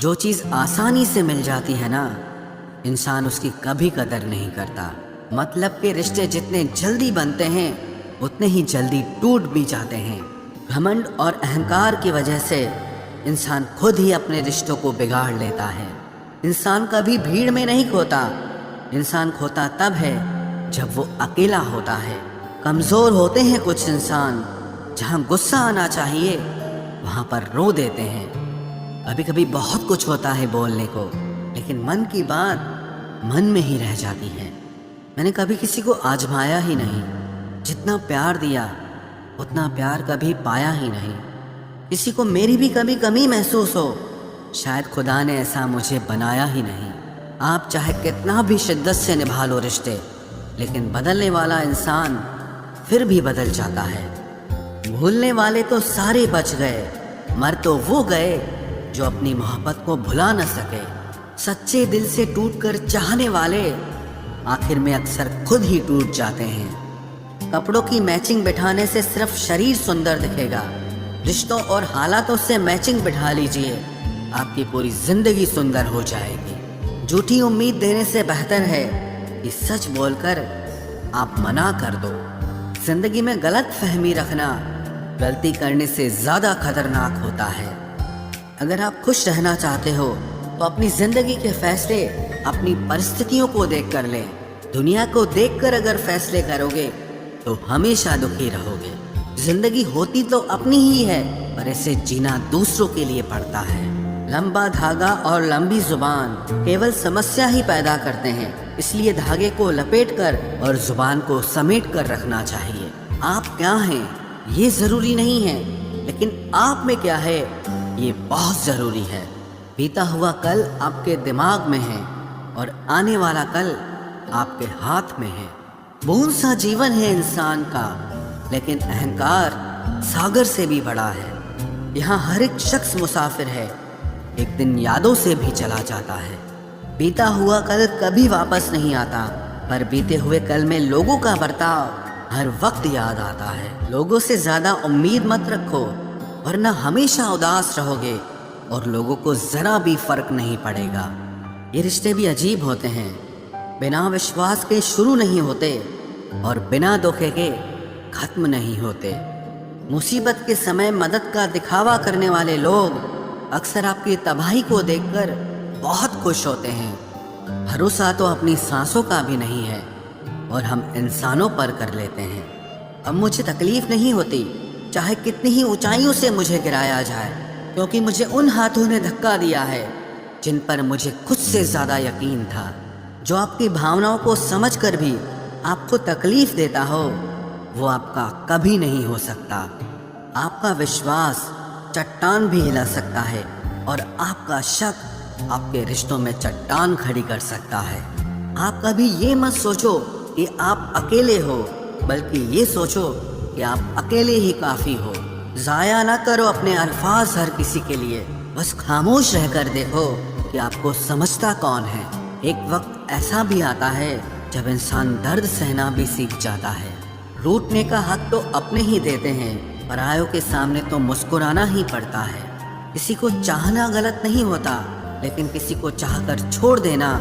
जो चीज़ आसानी से मिल जाती है ना, इंसान उसकी कभी कदर नहीं करता। मतलब के रिश्ते जितने जल्दी बनते हैं उतने ही जल्दी टूट भी जाते हैं। घमंड और अहंकार की वजह से इंसान खुद ही अपने रिश्तों को बिगाड़ लेता है। इंसान कभी भीड़ में नहीं खोता, इंसान खोता तब है जब वो अकेला होता है। कमज़ोर होते हैं कुछ इंसान, जहाँ गुस्सा आना चाहिए वहाँ पर रो देते हैं। कभी कभी बहुत कुछ होता है बोलने को, लेकिन मन की बात मन में ही रह जाती है। मैंने कभी किसी को आजमाया ही नहीं, जितना प्यार दिया उतना प्यार कभी पाया ही नहीं। किसी को मेरी भी कभी कमी महसूस हो, शायद खुदा ने ऐसा मुझे बनाया ही नहीं। आप चाहे कितना भी शिद्दत से निभा लो रिश्ते, लेकिन बदलने वाला इंसान फिर भी बदल जाता है। भूलने वाले तो सारे बच गए, मर तो वो गए जो अपनी मोहब्बत को भुला न सके। सच्चे दिल से टूटकर चाहने वाले आखिर में अक्सर खुद ही टूट जाते हैं। कपड़ों की मैचिंग बिठाने से सिर्फ शरीर सुंदर दिखेगा, रिश्तों और हालातों से मैचिंग बिठा लीजिए, आपकी पूरी जिंदगी सुंदर हो जाएगी। झूठी उम्मीद देने से बेहतर है कि सच बोलकर आप मना कर दो। जिंदगी में गलत फहमी रखना गलती करने से ज़्यादा खतरनाक होता है। अगर आप खुश रहना चाहते हो तो अपनी ज़िंदगी के फैसले अपनी परिस्थितियों को देख कर लें। दुनिया को देखकर अगर फैसले करोगे तो हमेशा दुखी रहोगे। जिंदगी होती तो अपनी ही है, पर इसे जीना दूसरों के लिए पड़ता है। लंबा धागा और लंबी जुबान केवल समस्या ही पैदा करते हैं, इसलिए धागे को लपेट कर और जुबान को समेट कर रखना चाहिए। आप क्या हैं ये ज़रूरी नहीं है, लेकिन आप में क्या है ये बहुत ज़रूरी है। बीता हुआ कल आपके दिमाग में है और आने वाला कल आपके हाथ में है। बूंद सा जीवन है इंसान का, लेकिन अहंकार सागर से भी बड़ा है। यहाँ हर एक शख्स मुसाफिर है, एक दिन यादों से भी चला जाता है। बीता हुआ कल कभी वापस नहीं आता, पर बीते हुए कल में लोगों का बर्ताव हर वक्त याद आता है। लोगों से ज़्यादा उम्मीद मत रखो, वरना हमेशा उदास रहोगे और लोगों को ज़रा भी फर्क नहीं पड़ेगा। ये रिश्ते भी अजीब होते हैं, बिना विश्वास के शुरू नहीं होते और बिना धोखे के खत्म नहीं होते। मुसीबत के समय मदद का दिखावा करने वाले लोग अक्सर आपकी तबाही को देखकर बहुत खुश होते हैं। भरोसा तो अपनी सांसों का भी नहीं है और हम इंसानों पर कर लेते हैं। अब मुझे तकलीफ नहीं होती, चाहे कितनी ही ऊंचाइयों से मुझे गिराया जाए, क्योंकि मुझे उन हाथों ने धक्का दिया है जिन पर मुझे खुद से ज़्यादा यकीन था। जो आपकी भावनाओं को समझकर भी आपको तकलीफ देता हो, वो आपका कभी नहीं हो सकता। आपका विश्वास चट्टान भी हिला सकता है और आपका शक आपके रिश्तों में चट्टान खड़ी कर सकता है। आप कभी ये मत सोचो कि आप अकेले हो, बल्कि ये सोचो कि आप अकेले ही काफ़ी हो। ज़ाया ना करो अपने अल्फाज हर किसी के लिए, बस खामोश रहकर देखो कि आपको समझता कौन है। एक वक्त ऐसा भी आता है जब इंसान दर्द सहना भी सीख जाता है। रूठने का हक तो अपने ही देते हैं, परायों के सामने तो मुस्कुराना ही पड़ता है। किसी को चाहना गलत नहीं होता, लेकिन किसी को चाहकर छोड़ देना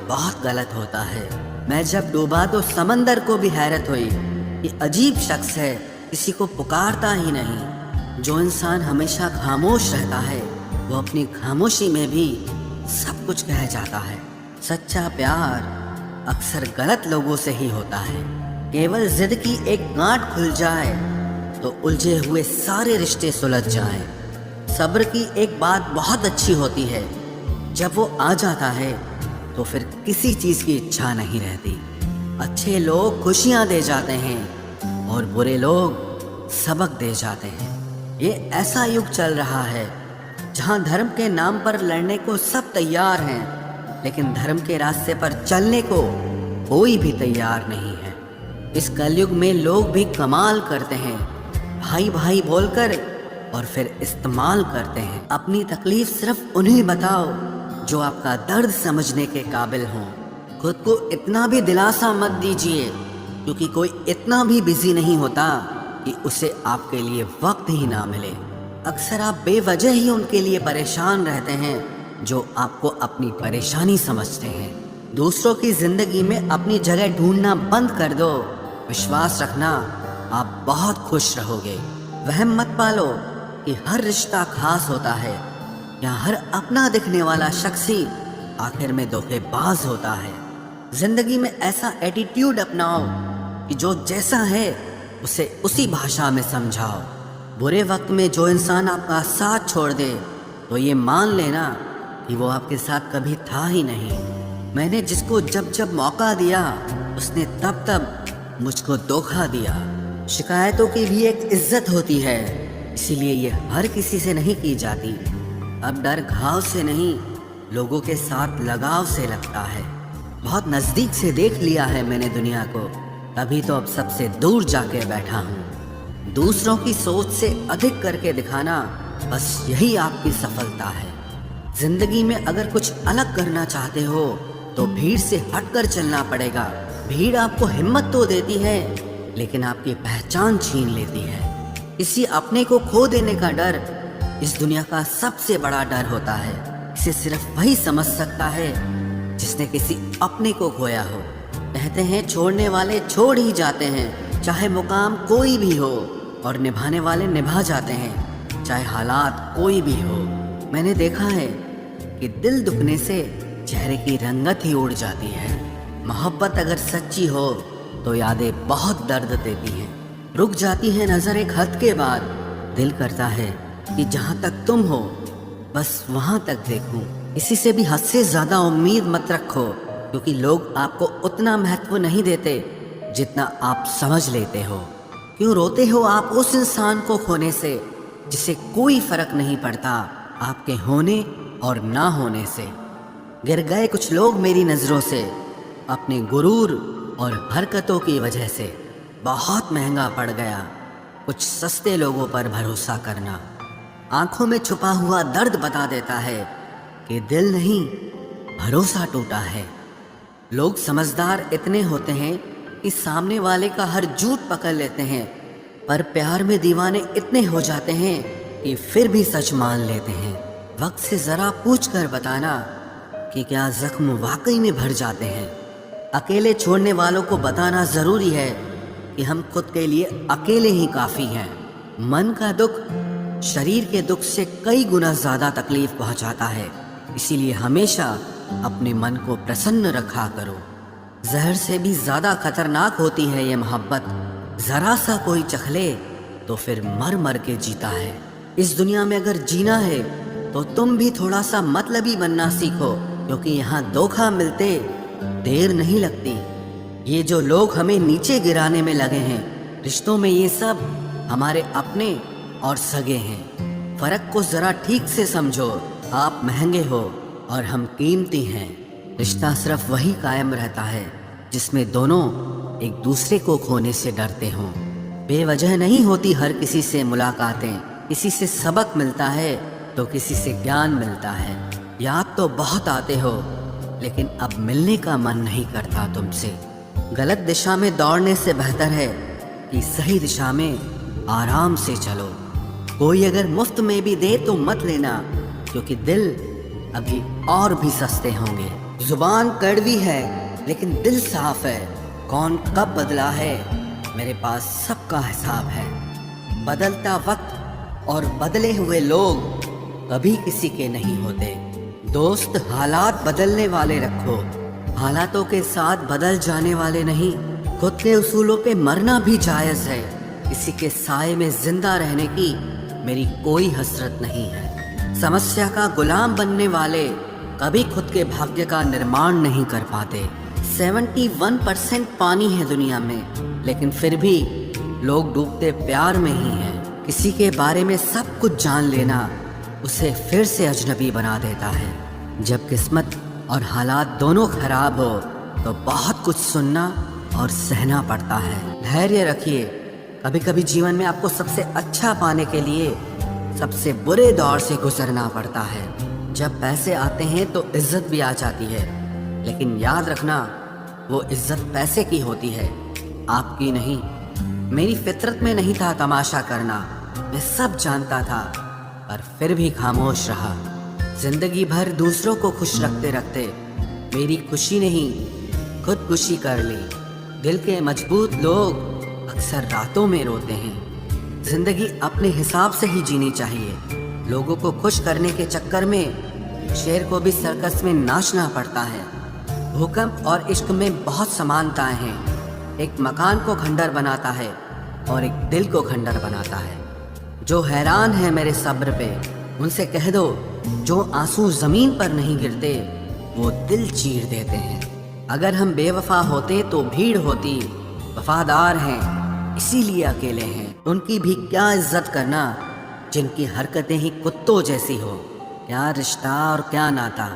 बहुत गलत होता है। मैं जब डूबा तो समंदर को भी हैरत हुई कि अजीब शख्स है, किसी को पुकारता ही नहीं। जो इंसान हमेशा खामोश रहता है वो अपनी खामोशी में भी सब कुछ कह जाता है। सच्चा प्यार अक्सर गलत लोगों से ही होता है। केवल जिद की एक गांठ खुल जाए तो उलझे हुए सारे रिश्ते सुलझ जाएं। सब्र की एक बात बहुत अच्छी होती है, जब वो आ जाता है तो फिर किसी चीज़ की इच्छा नहीं रहती। अच्छे लोग खुशियाँ दे जाते हैं और बुरे लोग सबक दे जाते हैं। ये ऐसा युग चल रहा है जहाँ धर्म के नाम पर लड़ने को सब तैयार हैं, लेकिन धर्म के रास्ते पर चलने को कोई भी तैयार नहीं है। इस कलयुग में लोग भी कमाल करते हैं, भाई भाई बोलकर और फिर इस्तेमाल करते हैं। अपनी तकलीफ सिर्फ उन्हें बताओ जो आपका दर्द समझने के काबिल हों। खुद को इतना भी दिलासा मत दीजिए, क्योंकि कोई इतना भी बिजी नहीं होता कि उसे आपके लिए वक्त ही ना मिले। अक्सर आप बेवजह ही उनके लिए परेशान रहते हैं, जो आपको अपनी परेशानी समझते हैं। दूसरों की जिंदगी में अपनी जगह ढूंढना बंद कर दो। विश्वास रखना, आप बहुत खुश रहोगे। वहम मत पालो कि हर रिश्ता खास होता है या हर अपना दिखने वाला शख्स ही आखिर में धोखेबाज होता है। जिंदगी में ऐसा एटीट्यूड अपनाओ कि जो जैसा है उसे उसी भाषा में समझाओ। बुरे वक्त में जो इंसान आपका साथ छोड़ दे तो ये मान लेना कि वो आपके साथ कभी था ही नहीं। मैंने जिसको जब जब मौका दिया उसने तब तब मुझको धोखा दिया। शिकायतों की भी एक इज्जत होती है, इसीलिए ये हर किसी से नहीं की जाती। अब डर घाव से नहीं, लोगों के साथ लगाव से लगता है। बहुत नज़दीक से देख लिया है मैंने दुनिया को, तभी तो अब सबसे दूर जाके बैठा हूँ। दूसरों की सोच से अधिक करके दिखाना, बस यही आपकी सफलता है। जिंदगी में अगर कुछ अलग करना चाहते हो तो भीड़ से हटकर चलना पड़ेगा। भीड़ आपको हिम्मत तो देती है लेकिन आपकी पहचान छीन लेती है। किसी अपने को खो देने का डर इस दुनिया का सबसे बड़ा डर होता है। इसे सिर्फ वही समझ सकता है जिसने किसी अपने को खोया हो। कहते हैं छोड़ने वाले छोड़ ही जाते हैं, चाहे मुकाम कोई भी हो, और निभाने वाले निभा जाते हैं, चाहे हालात कोई भी हो। मैंने देखा है कि दिल दुखने से चेहरे की रंगत ही उड़ जाती है। मोहब्बत अगर सच्ची हो तो यादें बहुत दर्द देती हैं। रुक जाती है नजर एक हद के बाद। दिल करता है कि जहाँ तक तुम हो बस वहाँ तक देखूं। किसी से भी हद से ज्यादा उम्मीद मत रखो, क्योंकि लोग आपको उतना महत्व नहीं देते जितना आप समझ लेते हो। क्यों रोते हो आप उस इंसान को खोने से जिसे कोई फर्क नहीं पड़ता आपके होने और ना होने से। गिर गए कुछ लोग मेरी नज़रों से अपने गुरूर और हरकतों की वजह से। बहुत महंगा पड़ गया कुछ सस्ते लोगों पर भरोसा करना। आंखों में छुपा हुआ दर्द बता देता है कि दिल नहीं, भरोसा टूटा है। लोग समझदार इतने होते हैं कि सामने वाले का हर झूठ पकड़ लेते हैं, पर प्यार में दीवाने इतने हो जाते हैं कि फिर भी सच मान लेते हैं। वक्त से ज़रा पूछ कर बताना कि क्या जख्म वाकई में भर जाते हैं। अकेले छोड़ने वालों को बताना ज़रूरी है कि हम खुद के लिए अकेले ही काफ़ी हैं। मन का दुख शरीर के दुख से कई गुना ज़्यादा तकलीफ पहुंचाता है, इसीलिए हमेशा अपने मन को प्रसन्न रखा करो। जहर से भी ज़्यादा खतरनाक होती है ये मोहब्बत। ज़रा सा कोई चख ले तो फिर मर मर के जीता है। इस दुनिया में अगर जीना है तो तुम भी थोड़ा सा मतलबी बनना सीखो, क्योंकि यहाँ धोखा मिलते देर नहीं लगती। ये जो लोग हमें नीचे गिराने में लगे हैं, रिश्तों में ये सब हमारे अपने और सगे हैं। फर्क को जरा ठीक से समझो। आप महंगे हो और हम कीमती हैं। रिश्ता सिर्फ वही कायम रहता है जिसमें दोनों एक दूसरे को खोने से डरते हों। बेवजह नहीं होती हर किसी से मुलाकातें। किसी से सबक मिलता है तो किसी से ज्ञान मिलता है। याद तो बहुत आते हो लेकिन अब मिलने का मन नहीं करता तुमसे। गलत दिशा में दौड़ने से बेहतर है कि सही दिशा में आराम से चलो। कोई अगर मुफ्त में भी दे तो मत लेना, क्योंकि दिल अभी और भी सस्ते होंगे। जुबान कड़वी है लेकिन दिल साफ है। कौन कब बदला है मेरे पास सबका हिसाब है। बदलता वक्त और बदले हुए लोग कभी किसी के नहीं होते। दोस्त हालात बदलने वाले रखो, हालातों के साथ बदल जाने वाले नहीं। खुद के उसूलों पे मरना भी जायज़ है। किसी के साए में जिंदा रहने की मेरी कोई हसरत नहीं है। समस्या का गुलाम बनने वाले कभी खुद के भाग्य का निर्माण नहीं कर पाते। 71% पानी है दुनिया में, लेकिन फिर भी लोग डूबते प्यार में ही हैं। किसी के बारे में सब कुछ जान लेना उसे फिर से अजनबी बना देता है। जब किस्मत और हालात दोनों खराब हो तो बहुत कुछ सुनना और सहना पड़ता है। धैर्य रखिए। कभी कभी जीवन में आपको सबसे अच्छा पाने के लिए सबसे बुरे दौर से गुजरना पड़ता है। जब पैसे आते हैं तो इज्जत भी आ जाती है, लेकिन याद रखना वो इज्जत पैसे की होती है, आपकी नहीं। मेरी फितरत में नहीं था तमाशा करना, मैं सब जानता था पर फिर भी खामोश रहा। जिंदगी भर दूसरों को खुश रखते रखते मेरी खुशी नहीं खुदकुशी कर ली। दिल के मजबूत लोग अक्सर रातों में रोते हैं। जिंदगी अपने हिसाब से ही जीनी चाहिए। लोगों को खुश करने के चक्कर में शेर को भी सर्कस में नाचना पड़ता है। भूकंप और इश्क में बहुत समानताएं हैं। एक मकान को खंडर बनाता है और एक दिल को खंडर बनाता है। जो हैरान है मेरे सब्र पे, उनसे कह दो जो आंसू जमीन पर नहीं गिरते वो दिल चीर देते हैं। अगर हम बेवफा होते तो भीड़ होती, वफादार हैं इसीलिए अकेले हैं। उनकी भी क्या इज्जत करना जिनकी हरकतें ही कुत्तों जैसी हो। क्या रिश्ता और क्या नाता,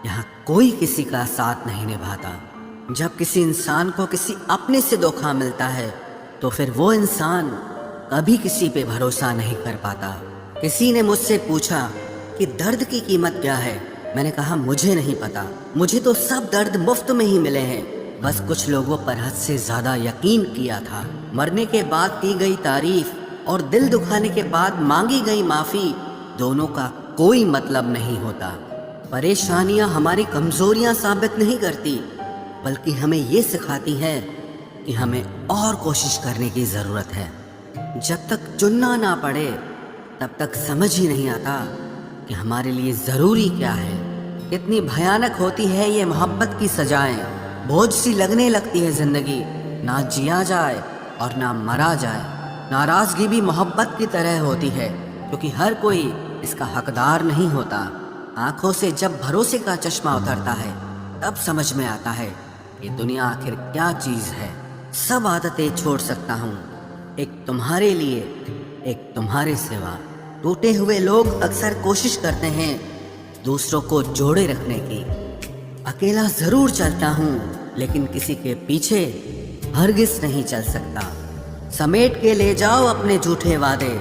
यहाँ कोई किसी का साथ नहीं निभाता। जब किसी इंसान को किसी अपने से धोखा मिलता है तो फिर वो इंसान कभी किसी पे भरोसा नहीं कर पाता। किसी ने मुझसे पूछा कि दर्द की कीमत क्या है। मैंने कहा मुझे नहीं पता, मुझे तो सब दर्द मुफ्त में ही मिले हैं। बस कुछ लोगों पर हद से ज्यादा यकीन किया था। मरने के बाद की गई तारीफ और दिल दुखाने के बाद मांगी गई माफी, दोनों का कोई मतलब नहीं होता। परेशानियां हमारी कमजोरियां साबित नहीं करती, बल्कि हमें ये सिखाती है कि हमें और कोशिश करने की जरूरत है। जब तक चुनना ना पड़े तब तक समझ ही नहीं आता कि हमारे लिए ज़रूरी क्या है। कितनी भयानक होती है ये मोहब्बत की सजाएं। बोझ सी लगने लगती है ज़िंदगी, ना जिया जाए और ना मरा जाए। नाराज़गी भी मोहब्बत की तरह होती है, क्योंकि हर कोई इसका हकदार नहीं होता। आंखों से जब भरोसे का चश्मा उतरता है तब समझ में आता है कि दुनिया आखिर क्या चीज़ है। सब आदतें छोड़ सकता हूँ एक तुम्हारे लिए, एक तुम्हारे सिवा। टूटे हुए लोग अक्सर कोशिश करते हैं दूसरों को जोड़े रखने की। अकेला जरूर चलता हूँ लेकिन किसी के पीछे हरगिज नहीं चल सकता। समेट के ले जाओ अपने झूठे वादे,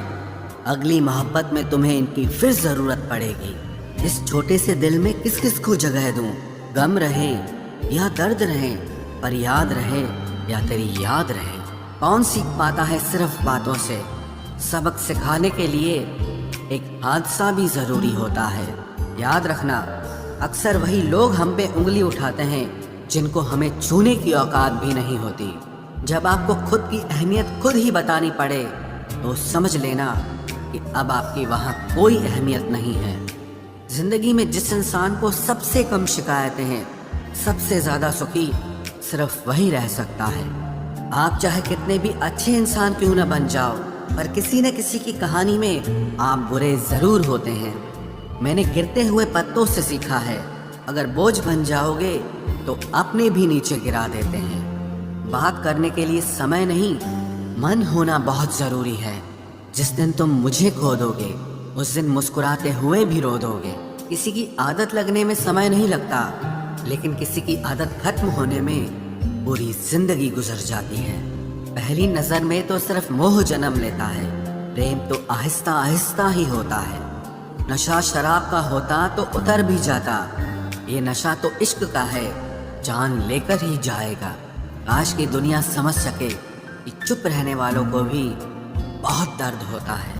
अगली मोहब्बत में तुम्हें इनकी फिर जरूरत पड़ेगी। इस छोटे से दिल में किस किस को जगह दूं, गम रहे या दर्द रहे, पर याद रहे या तेरी याद रहे। कौन सीख पाता है सिर्फ बातों से, सबक सिखाने के लिए एक हादसा भी जरूरी होता है। याद रखना, अक्सर वही लोग हम पे उंगली उठाते हैं जिनको हमें छूने की औकात भी नहीं होती। जब आपको खुद की अहमियत खुद ही बतानी पड़े तो समझ लेना कि अब आपकी वहाँ कोई अहमियत नहीं है। जिंदगी में जिस इंसान को सबसे कम शिकायतें हैं, सबसे ज्यादा सुखी सिर्फ वही रह सकता है। आप चाहे कितने भी अच्छे इंसान क्यों न बन जाओ, पर किसी न किसी की कहानी में आप बुरे जरूर होते हैं। मैंने गिरते हुए पत्तों से सीखा है, अगर बोझ बन जाओगे तो अपने भी नीचे गिरा देते हैं। बात करने के लिए समय नहीं, मन होना बहुत जरूरी है। जिस दिन तुम मुझे खो दोगे उस दिन मुस्कुराते हुए भी रो दोगे। किसी की आदत लगने में समय नहीं लगता, लेकिन किसी की आदत खत्म होने में पूरी जिंदगी गुजर जाती है। पहली नजर में तो सिर्फ मोह जन्म लेता है, प्रेम तो आहिस्ता आहिस्ता ही होता है। नशा शराब का होता तो उतर भी जाता, ये नशा तो इश्क का है, जान लेकर ही जाएगा। काश की दुनिया समझ सके कि चुप रहने वालों को भी बहुत दर्द होता है।